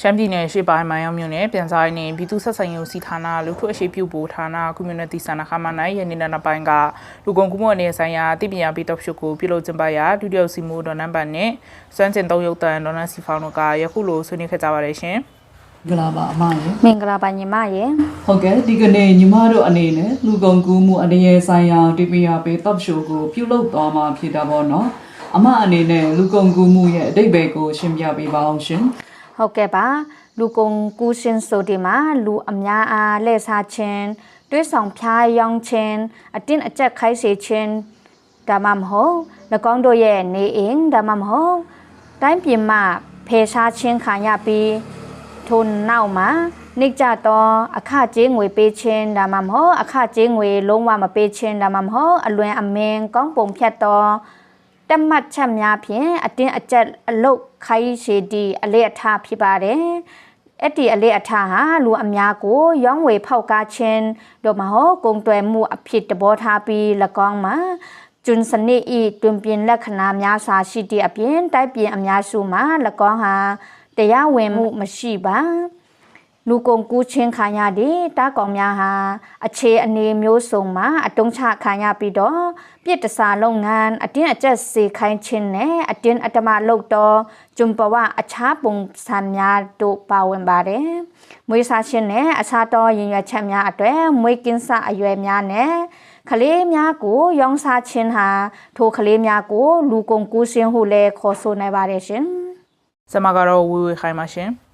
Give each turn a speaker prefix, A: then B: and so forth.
A: ရှမ်းပြည်နယ်ရှေ့ပိုင်းမိုင်းအောင်မြို့နယ်ပြန်စားရင်းနဲ့ပြည်သူ့ဆက်ဆံရေးစီဌာနလူထုအရှိပြုပို့ဌာန community စန္ဒခမနိုင်ရနေနပိုင်းကလူကုန်ကူးမှုအနေဆိုင်ရာတိပညာပေးတော့ရှုကိုပြုလုပ်ကျင်းပရာဒုတိယစီမိုးဒေါ်နန်းပန်နဲ့စွမ်းကျင်သုံးရုပ်တန်ဒေါ်နန်းစီဖောင်းတို့ကယခုလိုဆွေးနွေးခဲ့ကြပါတယ်ရှင်
B: မင်္ဂလာပါအမရေ
C: မင်္ဂလာပါညီမရေ
B: ဟုတ်ကဲ့ဒီကနေ့ညီမတို့အနေနဲ့လူကုန်ကူးမှုအနေဆိုင်ရာတိပညာပေးတော့ရှုကိုပြုလုပ်သွားမှာဖြစ်တာပေါ့နော်အမအနေနဲ့လူကုန်ကူးမှုရဲ့အဓိပ္ပာယ်ကိုရှင်းပြပေးပါအောင်ရှင်
C: ဟုတ်ကဲ့ပါလူကုန်ကူးရှင်ဆိုဒီမှာလူအများအားလှည့်စားခြင်းတွေးဆောင်ဖျားယောင်းခြင်းအတင်းအကျပ်ခိုင်းစေခြင်းဒါမှမဟုတ်၎င်းတို့ရဲ့နေအိမ်ဒါမှမဟုတ်တိုင်းပြည်မှာဖေရှားခြင်းခံရပြီးထိုနောက်မှာနှိကြတော့အခကြေးငွေပေးခြင်းဒါမှမဟုတ်အခကြေးငွေလုံးဝမပေးခြင်းဒါမှမဟုတ်အလွန်အမင်းကောင်းပုံဖြတ်တော့တတ်မှတ်ချက်များဖြင့်အတင်းအကျပ်အလုတ်ခိုင်းစေသည့်အလက်အထဖြစ်ပါတယ်အဲ့ဒီအလက်အထဟာလူအများကိုရောင်းဝယ်ဖောက်ကားခြင်းတို့မဟုတ်ကုန်တွယ်မှုအဖြစ်တဘောထားပြီး၎င်းမှာကျွန်းစနစ်ဤတွင်ပြင်လက္ခဏာများစွာရှိသည့်အပြင်တိုက်ပြင်အများစုမှာ၎င်းဟာတရားဝင်မှုမရှိပါလူကုန်ကူးခြင်းခံရသည့်တားကောင်များဟာအခြေအနေမျိုးစုံမှာအတုံးချခံရပြီးတော့ပြစ်တစားလုပ်ငန်းအတင်းအကျပ်စေခိုင်းခြင်းနဲ့အတင်းအဓမ္မလုပ်တော့ကျွံပဝအခြားပုံစံများတို့ပါဝင်ပါတယ်မွေးစားခြင်းနဲ့အခြားသောရင်ရွယ်ချက်များအတွက်မွေးကင်းစအရွယ်များနဲ့ကလေးများကိုရောင်းစားခြင်းဟာထိုကလေးများကိုလူကုန်ကူးခြင်းဟုလည်းခေါ်ဆိုနိုင်ပါတယ်ရှင်
A: စမကတော့ဝေဝေခိုင်ပါရှင်